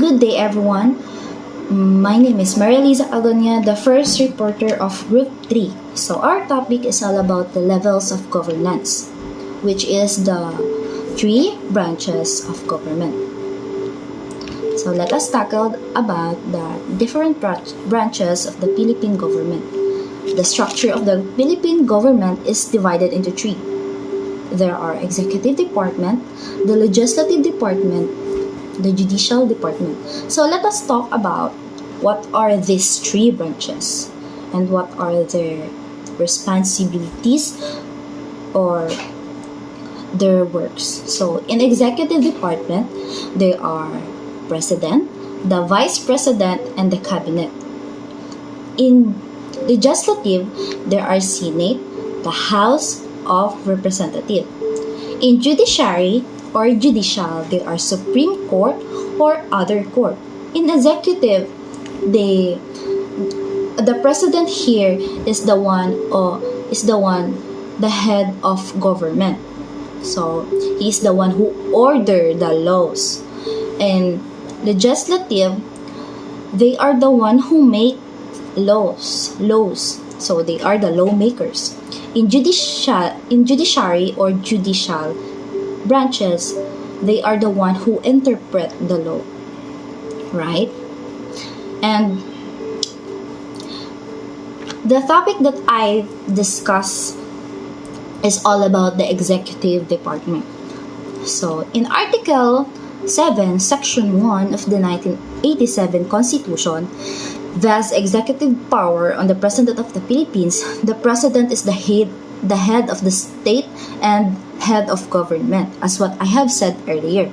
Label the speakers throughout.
Speaker 1: Good day, everyone. My name is Marilisa Agonia, the first reporter of Group 3. So our topic is all about the levels of governance, which is the three branches of government. So let us tackle about the different branches of the Philippine government. The structure of the Philippine government is divided into three. There are executive department, the legislative department, the judicial department. So let us talk about what are these three branches and what are their responsibilities or their works. So in executive department, there are president, the vice president, and the cabinet. In legislative, there are Senate, the House of Representatives. In judiciary or judicial, there are Supreme Court or other court. In executive, the president here is the head of government. So he is the one who order the laws. And legislative, they are the one who make laws. So they are the lawmakers. In judiciary or judicial branches, they are the one who interpret the law, right? And the topic that I discuss is all about the executive department. So in Article 7, Section 1 of the 1987 Constitution, vests executive power on the President of the Philippines. The President is the head of the state and head of government, as what I have said earlier,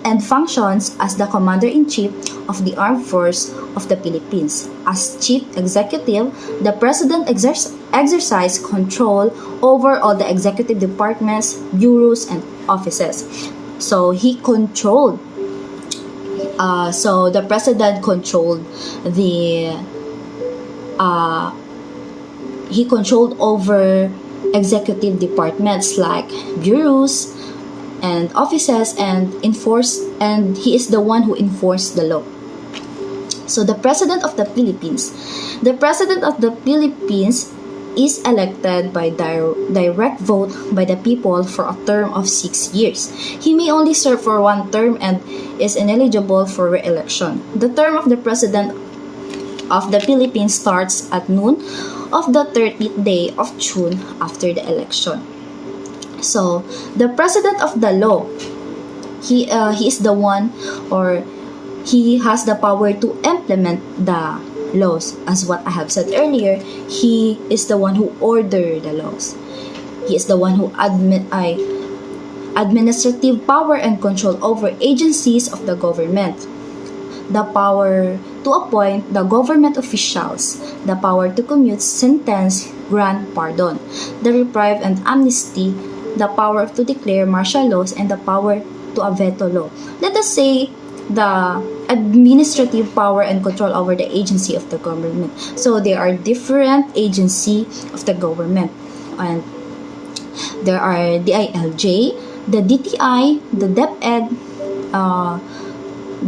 Speaker 1: and functions as the Commander-in-Chief of the Armed Force of the Philippines. As Chief Executive, the President exercises control over all the executive departments, bureaus, and offices. So he controlled so the president controlled he controlled over executive departments like bureaus and offices and he is the one who enforced the law. So the president of the Philippines is elected by direct vote by the people for a term of 6 years. He may only serve for one term and is ineligible for re-election. The term of the President of the Philippines starts at noon of the 30th day of June after the election. So the President of the law, he is the one, or he has the power to implement the laws. As what I have said earlier, he is the one who order the laws. He is the one who administrative power and control over agencies of the government, the power to appoint the government officials, the power to commute sentence, grant pardon, the reprieve and amnesty, the power to declare martial laws, and the power to veto law. Let us say the administrative power and control over the agency of the government. So there are different agency of the government, and there are DILJ, the DTI, the DepEd,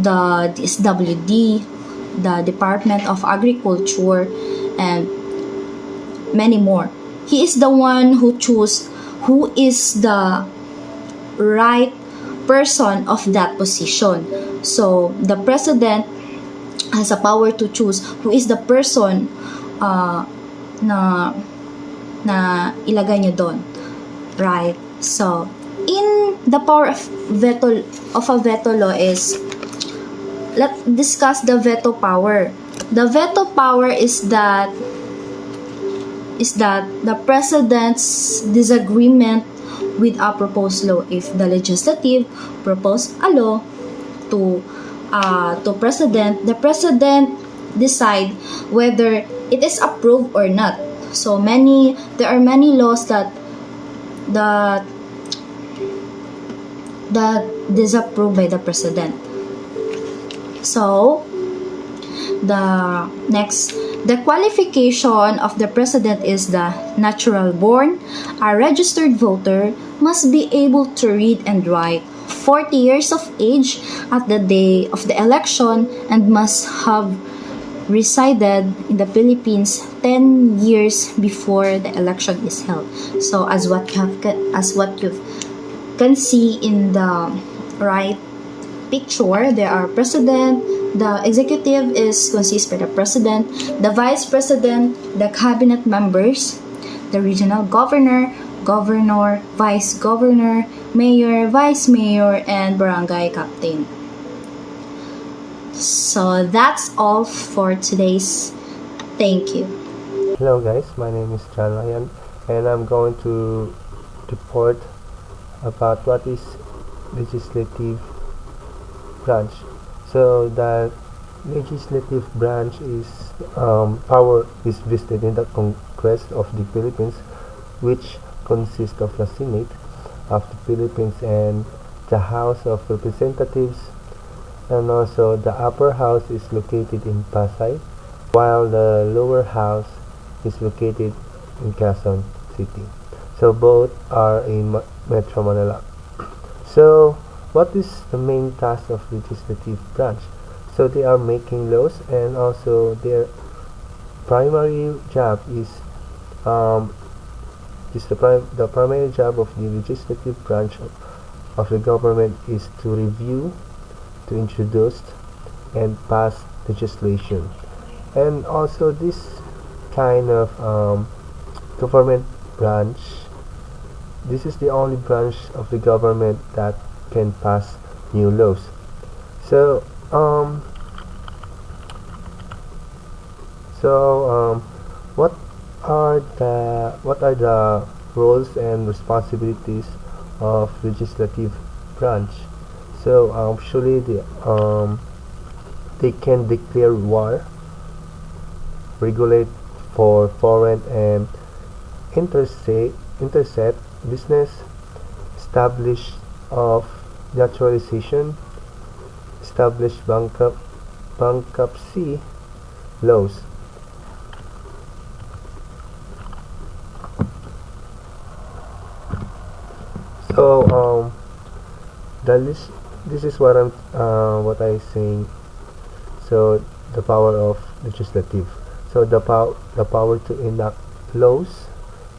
Speaker 1: the DSWD, the Department of Agriculture, and many more. He is the one who chooses who is the right person of that position. So the president has a power to choose who is the person na ilagay nyo doon, right? So in the power of a veto law is, let's discuss the veto power. The veto power is that the president's disagreement with a proposed law. If the legislative propose a law to president, the president decide whether it is approved or not. So there are many laws that disapproved by the president. So the qualification of the president is the natural born, a registered voter, must be able to read and write, 40 years of age at the day of the election and must have resided in the Philippines 10 years before the election is held. So as what you can see in the right picture, there are president, the executive is consists by the president, the vice president, the cabinet members, the regional governor, governor, vice governor, mayor, vice mayor, and barangay captain. So that's all for today's. Thank you.
Speaker 2: Hello guys, my name is John Ryan and I'm going to report about what is legislative branch. So the legislative branch is power is vested in the Congress of the Philippines, which consists of the Senate of the Philippines and the House of Representatives, and also the upper house is located in Pasay, while the lower house is located in Quezon City. So both are in Metro Manila. So what is the main task of legislative branch? So they are making laws, and also their primary job is the primary job of the legislative branch of the government is to review, to introduce and pass legislation. And also this kind of government branch, this is the only branch of the government that can pass new laws. So what are the roles and responsibilities of legislative branch? So actually they can declare war, regulate for foreign and interstate business, establish of naturalization, establish bankruptcy laws. So this is what I saying. So the power of legislative. So the power to enact laws.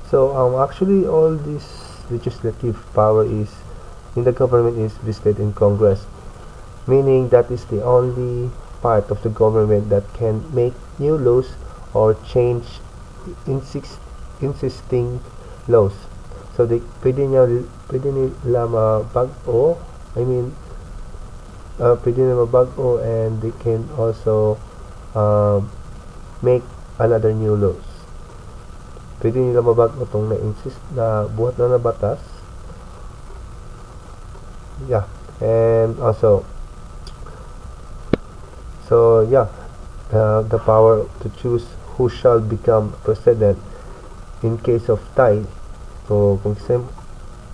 Speaker 2: So actually all this legislative power is in the government is vested in Congress, meaning that is the only part of the government that can make new laws or change existing laws. So pwede nila mabago, pwede nila mabago, and they can also make another new laws. Pwede nila mabago itong na buhat na batas. Yeah, and also the power to choose who shall become president in case of tie. So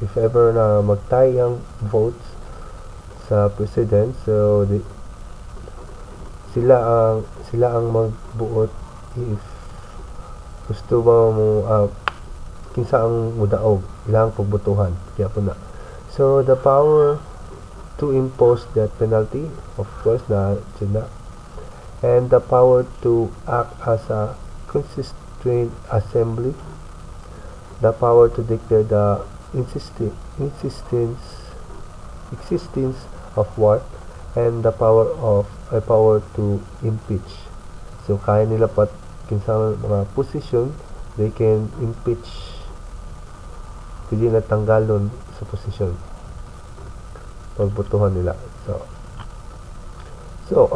Speaker 2: if ever na mag-tie ang votes sa president, so sila ang magbuot if gusto ba mo kinsa ang mudaog ilang pagbotohan, kaya po na. So the power to impose death penalty, of course, na sila, and the power to act as a constituent assembly, the power to declare the existence of war, and the power to impeach. So kaya nila pat kinsa mga position, they can impeach, pwede na tanggalon sa posisyon pagbotohan nila. So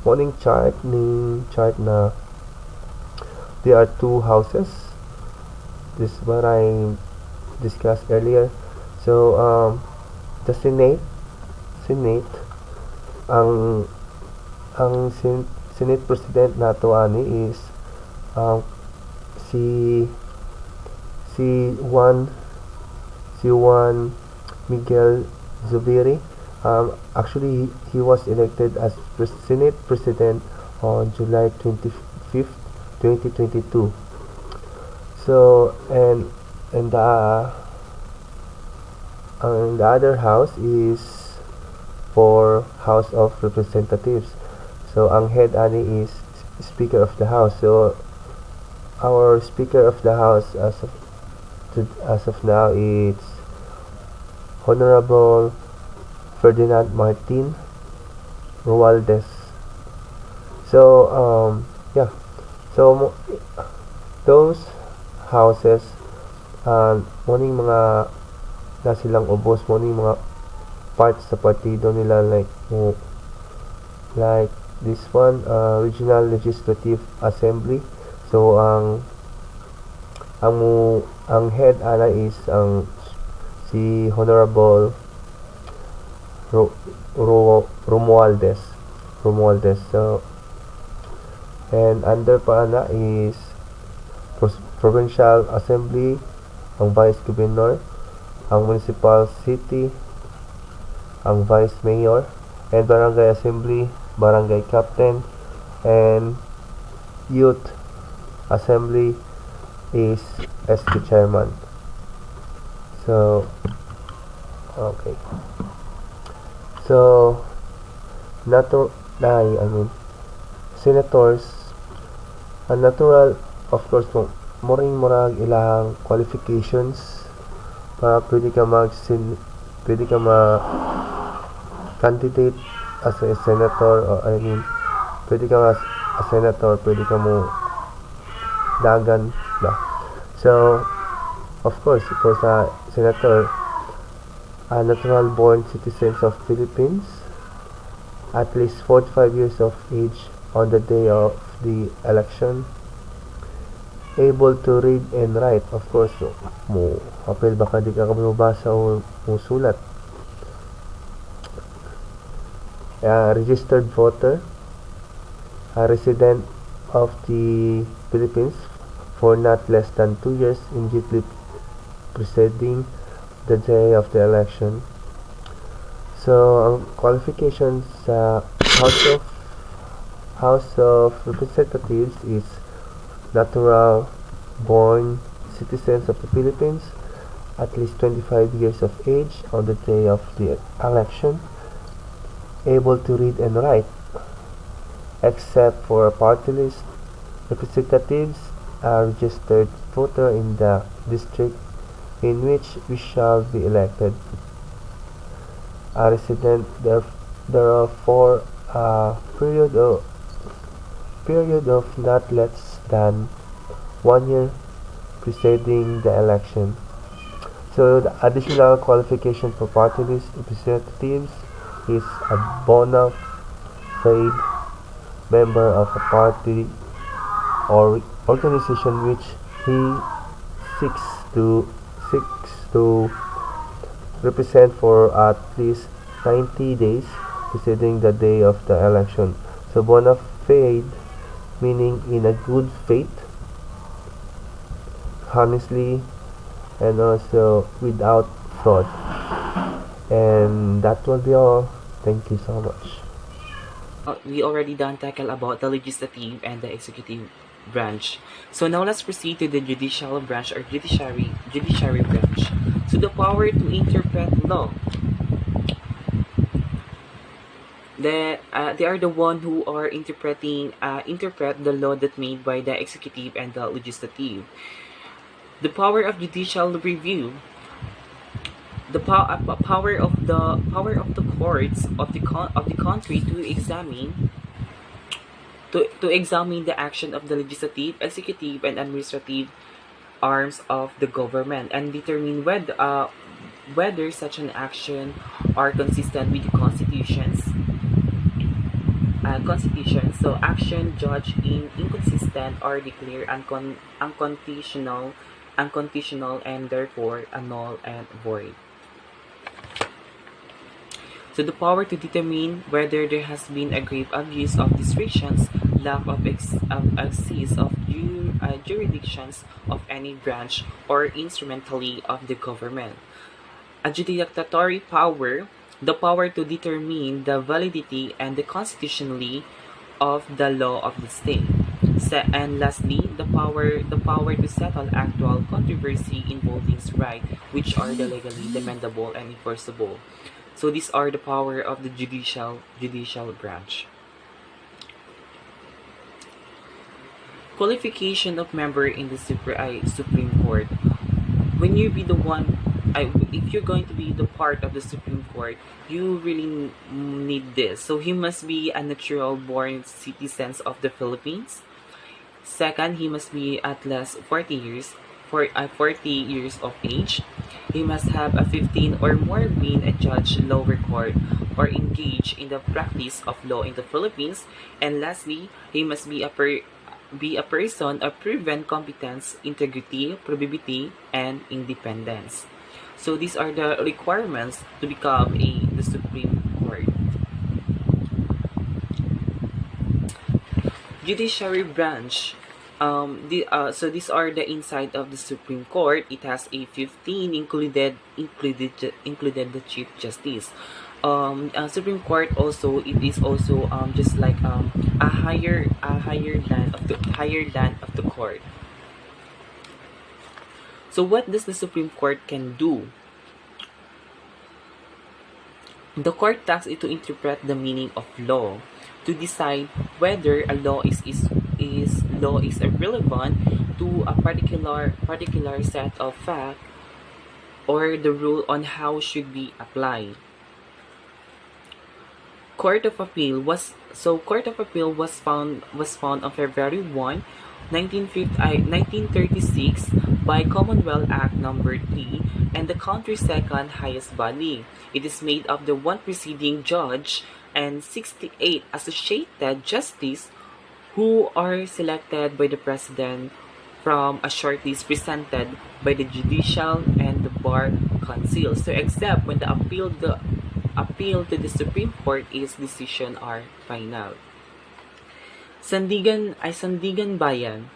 Speaker 2: morning chart na there are two houses. This is what I discussed earlier. So the Senate ang Senate President nato ani is si Juan Miguel Zubiri. Actually he was elected as Senate President on July 25th, 2022. So and the other house is for House of Representatives. So ang head ani is Speaker of the House. So our Speaker of the House as of now is Honorable Ferdinand Martin Romualdez. So yeah. So those houses morning mga na silang ubos morning mga parts sa partido nila like this one Regional Legislative Assembly. So ang head ana is si Honorable Romualdez. So and under pa ana is Provincial Assembly, ang Vice Governor, ang Municipal City, ang Vice Mayor, and Barangay Assembly, Barangay Captain, and Youth Assembly is SQ Chairman. So okay. So senators, ang natural of course moring murag ilang qualifications para pwede ka candidate as a senator, or pwede ka as a senator, pwede ka mo dagan ba. So of course for sa senator, natural born citizens of Philippines, at least 45 years of age on the day of the election, able to read and write. Of course, mo apel baka di ka mabasa o musulat. Registered voter, a resident of the Philippines for not less than 2 years immediately preceding the day of the election. So ang qualifications sa House of Representatives is natural born citizens of the Philippines, at least 25 years of age on the day of the election, able to read and write, except for party list representatives, a registered voter in the district in which we shall be elected, a resident therefore a period of not less than 1 year preceding the election. So the additional qualification for party list representatives is a bona fide member of a party or organization which he seeks to represent for at least 90 days preceding the day of the election. So bona fide meaning in a good faith, honestly, and also without fraud. And that will be all. Thank you so much.
Speaker 3: We already done tackle about the legislative and the executive branch. So now let's proceed to the judicial branch or judiciary branch. So the power to interpret law. They are the one who are interpret the law that made by the executive and the legislative. The power of judicial review. The power of the courts of the country to examine the action of the legislative, executive, and administrative arms of the government and determine whether such an action are consistent with the constitution. So action judged inconsistent or declared unconstitutional, and therefore null and void. So the power to determine whether there has been a grave abuse of discretions, lack of access of jurisdictions of any branch or instrumentally of the government. Adjudicatory power, the power to determine the validity and the constitutionality of the law of the state. And lastly, the power to settle actual controversy involving right, which are the legally demandable and enforceable. So these are the power of the judicial branch. Qualification of member in the Supreme Court. When you be the one, if you're going to be the part of the Supreme Court, you really need this. So he must be a natural born citizen of the Philippines. Second, he must be at least 40 years of age. He must have a 15 or more been a judge lower court or engaged in the practice of law in the Philippines. And lastly, he must be a person of proven competence, integrity, probity, and independence. So these are the requirements to become the Supreme Court. Judiciary branch. So these are the inside of the Supreme Court. It has a 15 included the Chief Justice. Supreme Court also, it is also just like a higher than of the court. So what does the Supreme Court can do? The court tasks it to interpret the meaning of law, to decide whether a law is irrelevant to a particular set of facts, or the rule on how should be applied. Court of Appeal was found on February 1, 1936 by Commonwealth Act Number 3 and the country's second highest body. It is made of the one preceding judge and 68 associated justices who are selected by the president from a shortlist presented by the judicial and the bar council. So except when the appeal to the Supreme Court is decision are final. Sandigan Bayan.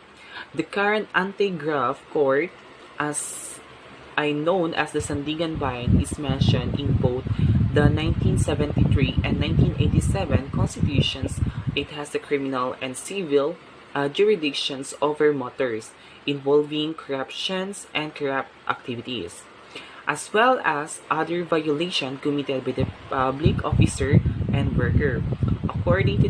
Speaker 3: The current anti-graft court, as known as the Sandigan Bayan, is mentioned in both the 1973 and 1987 constitutions. It has the criminal and civil jurisdictions over matters involving corruptions and corrupt activities, as well as other violations committed by the public officer and worker. According to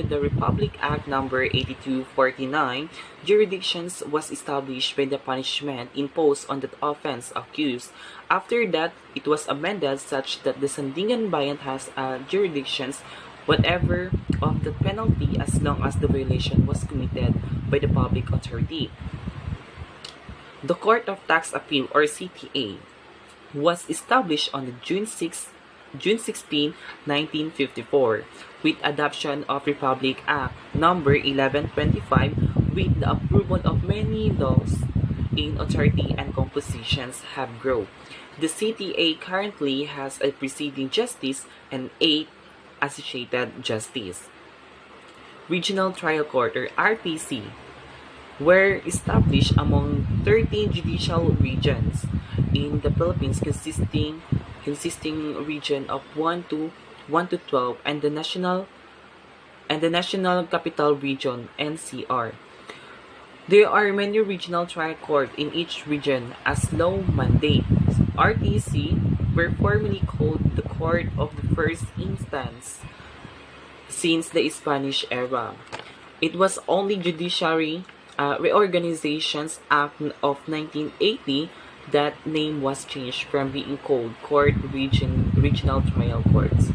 Speaker 3: the Republic Act Number 8249, jurisdictions was established by the punishment imposed on the offense accused. After that, it was amended such that the Sandigan Bayan has jurisdictions whatever of the penalty as long as the violation was committed by the public authority. The Court of Tax Appeal, or CTA, was established on June 16, 1954, with adoption of Republic Act Number 1125, with the approval of many laws in authority and compositions have grown. The CTA currently has a presiding justice and 8 associated justice. Regional Trial Court, or RTC, were established among 13 judicial regions in the Philippines, consisting region of 1 to 12 and the national capital region NCR. There are many regional trial courts in each region as law mandates. RTC were formerly called the Court of the First Instance since the Spanish era. It was only Judiciary Reorganizations Act of 1980 that name was changed from being called Regional Trial Courts.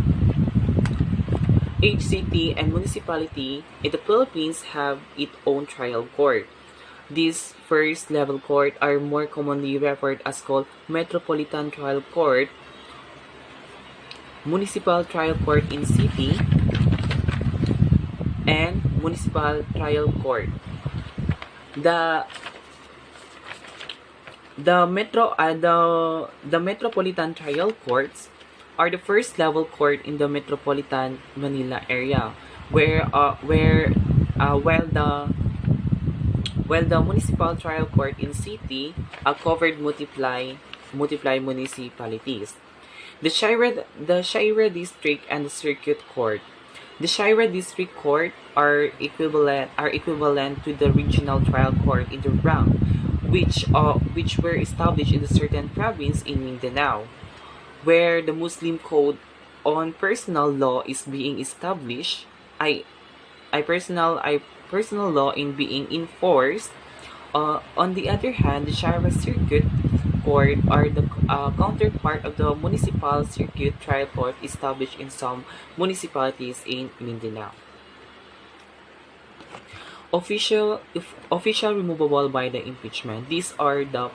Speaker 3: Each city and municipality in the Philippines have its own trial court. These first level court are more commonly referred as called Metropolitan Trial Court, Municipal Trial Court in city, and Municipal Trial Court. The Metropolitan Trial Courts are the first level court in the Metropolitan Manila area, while the Municipal Trial Court in city covered multiply municipalities. The Shire District and the Circuit Court. The Shira District Court are equivalent to the regional trial court in the realm, which were established in a certain province in Mindanao, where the Muslim code on personal law is being established. Personal law in being enforced. On the other hand, the Shara Circuit Court are the counterpart of the Municipal Circuit Trial Court established in some municipalities in Mindanao. Official removable by the impeachment. These are the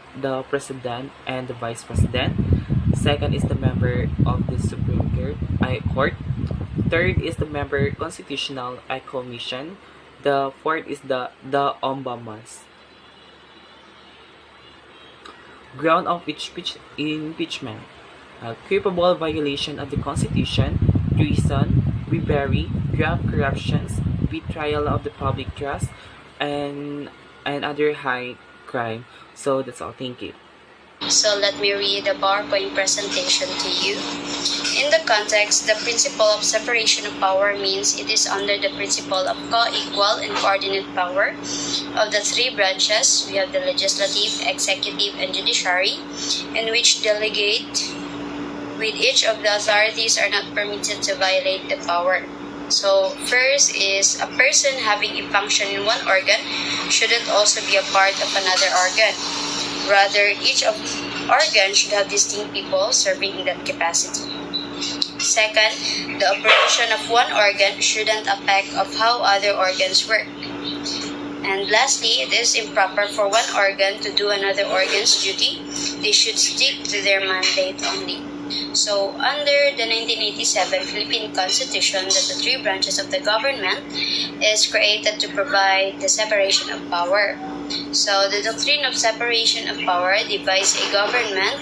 Speaker 3: president and the vice president. Second is the member of the Supreme Court. Third is the member constitutional commission. The fourth is the ombudsman. Ground of impeachment: culpable violation of the Constitution, treason, bribery, grave corruptions, betrayal of the public trust, and other high crime. So that's all. Thank you.
Speaker 4: So let me read a PowerPoint presentation to you. In the context, the principle of separation of power means it is under the principle of co-equal and coordinate power of the three branches. We have the legislative, executive, and judiciary, in which delegate with each of the authorities are not permitted to violate the power. So first is a person having a function in one organ shouldn't also be a part of another organ. Rather, each of organ should have distinct people serving in that capacity. Second, the operation of one organ shouldn't affect of how other organs work. And lastly, it is improper for one organ to do another organ's duty. They should stick to their mandate only. So, under the 1987 Philippine Constitution, that the three branches of the government is created to provide the separation of power. So, the doctrine of separation of power divides a government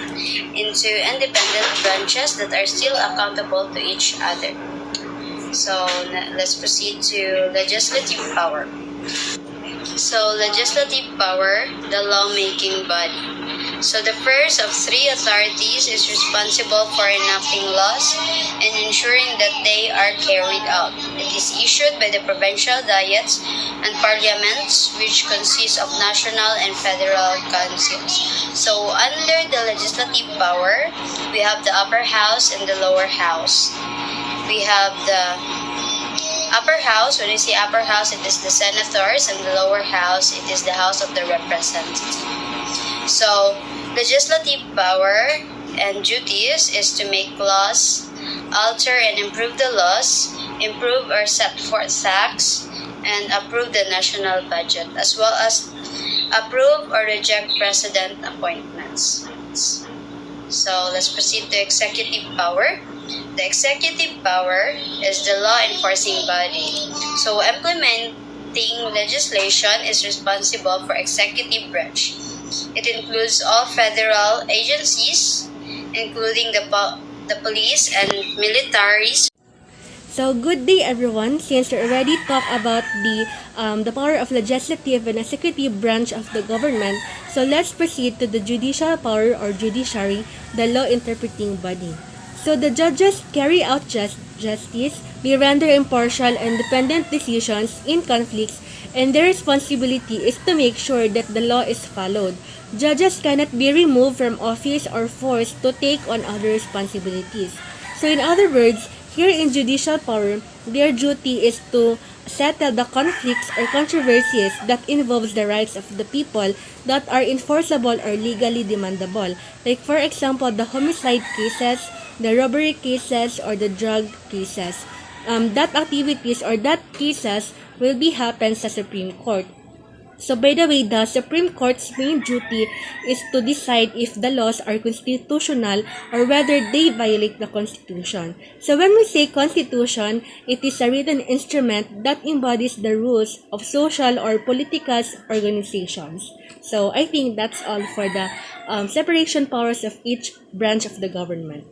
Speaker 4: into independent branches that are still accountable to each other. So, let's proceed to legislative power. So, legislative power, the lawmaking body. So, the first of three authorities is responsible for enacting laws and ensuring that they are carried out. It is issued by the provincial diets and parliaments, which consist of national and federal councils. So, under the legislative power, we have the upper house and the lower house. We have the upper house. When I say upper house, it is the senators, and the lower house, it is the House of the Representatives. So, legislative power and duties is to make laws, alter and improve the laws, improve or set forth tax, and approve the national budget, as well as approve or reject president appointments. So, let's proceed to executive power. The executive power is the law enforcing body. So, implementing legislation is responsible for executive branch. It includes all federal agencies, including the police and militaries.
Speaker 5: So, good day everyone. Since we already talked about the power of legislative and executive branch of the government, so let's proceed to the judicial power or judiciary, the law interpreting body. So, the judges carry out justice, they render impartial and independent decisions in conflicts, and their responsibility is to make sure that the law is followed. Judges cannot be removed from office or forced to take on other responsibilities. So, in other words, here in judicial power, their duty is to settle the conflicts or controversies that involves the rights of the people that are enforceable or legally demandable. Like for example, the homicide cases, the robbery cases, or the drug cases. That activities or that cases will be happen sa Supreme Court. So, by the way, the Supreme Court's main duty is to decide if the laws are constitutional or whether they violate the Constitution. So, when we say Constitution, it is a written instrument that embodies the rules of social or political organizations. So, I think that's all for the separation powers of each branch of the government.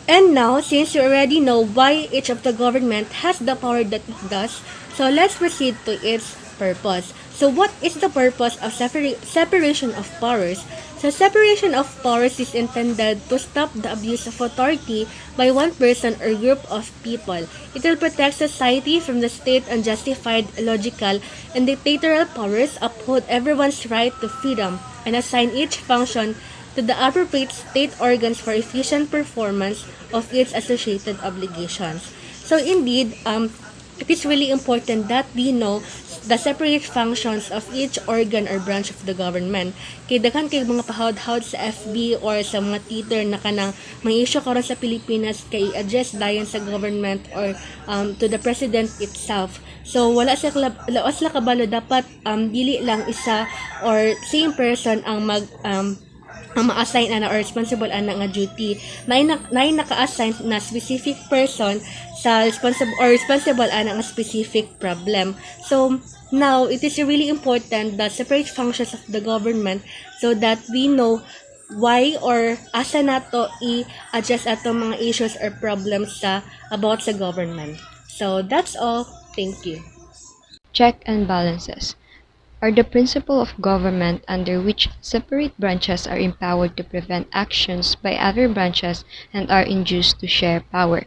Speaker 5: And now, since you already know why each of the government has the power that it does, so let's proceed to its purpose. So what is the purpose of separation of powers? So separation of powers is intended to stop the abuse of authority by one person or group of people. It will protect society from the state unjustified, illogical, and dictatorial powers, uphold everyone's right to freedom, and assign each function to the appropriate state organs for efficient performance of its associated obligations. So indeed, it is really important that we know the separate functions of each organ or branch of the government. Kay daghan kay mga pahawd-hawd sa FB or sa mga Twitter na kanang may issue karon sa Pilipinas kay address dayon sa government or to the president itself. So wala sila kabalo dapat dili lang isa or same person ang ang ma-assign ana or responsible ana nga duty. May naka-assign na specific person sa responsible ana nga specific problem. So now it is really important that separate functions of the government so that we know why or asa nato i-address ato mga issues or problems about sa government. So that's all. Thank you.
Speaker 6: Check and balances are the principle of government under which separate branches are empowered to prevent actions by other branches and are induced to share power.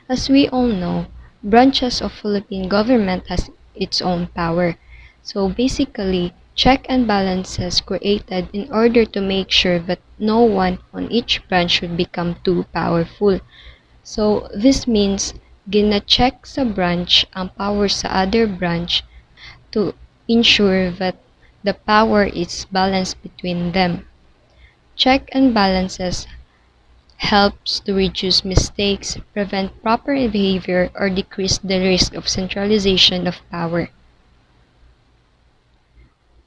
Speaker 6: As we all know, branches of Philippine government has its own power. So basically, check and balances created in order to make sure that no one on each branch should become too powerful. So this means gina-check sa branch ang power sa other branch to ensure that the power is balanced between them. Check and balances helps to reduce mistakes, prevent proper behavior, or decrease the risk of centralization of power.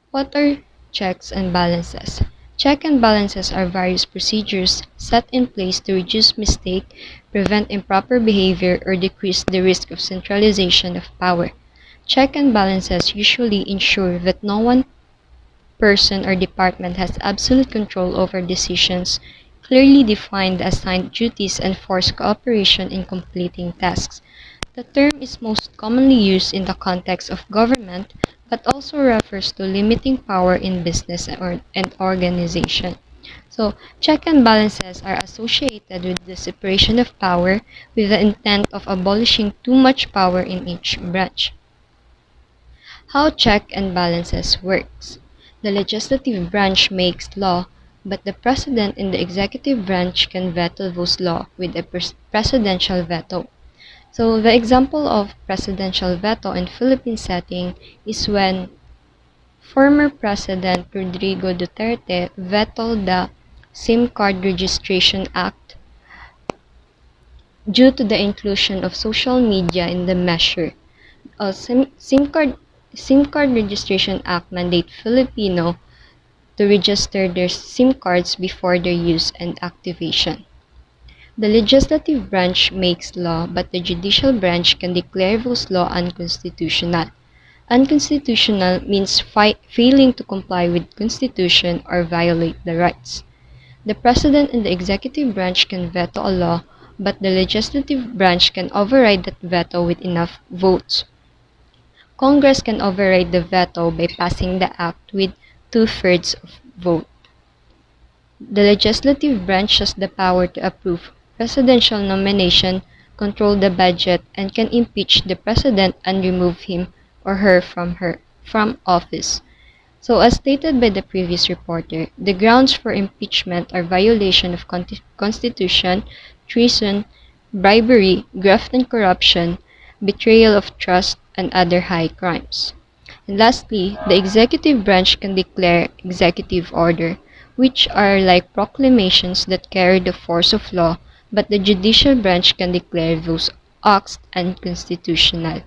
Speaker 6: What are checks and balances? Check and balances are various procedures set in place to reduce mistake, prevent improper behavior, or decrease the risk of centralization of power. Check and balances usually ensure that no one person or department has absolute control over decisions, clearly define the assigned duties, and force cooperation in completing tasks. The term is most commonly used in the context of government, but also refers to limiting power in business and organization. So, check and balances are associated with the separation of power with the intent of abolishing too much power in each branch. How check and balances works. The legislative branch makes law, but the president in the executive branch can veto those laws with a presidential veto. So the example of presidential veto in Philippine setting is when former President Rodrigo Duterte vetoed the SIM card Registration Act due to the inclusion of social media in the measure. SIM card Registration Act mandate Filipino to register their SIM cards before their use and activation. The legislative branch makes law, but the judicial branch can declare those laws unconstitutional. Unconstitutional means failing to comply with Constitution or violate the rights. The President and the executive branch can veto a law, but the legislative branch can override that veto with enough votes. Congress can override the veto by passing the act with 2/3 of vote. The legislative branch has the power to approve presidential nomination, control the budget, and can impeach the president and remove him or her from office. So as stated by the previous reporter, the grounds for impeachment are violation of Constitution, treason, bribery, graft and corruption, betrayal of trust, and other high crimes. And lastly, the executive branch can declare executive order, which are like proclamations that carry the force of law, but the judicial branch can declare those acts unconstitutional.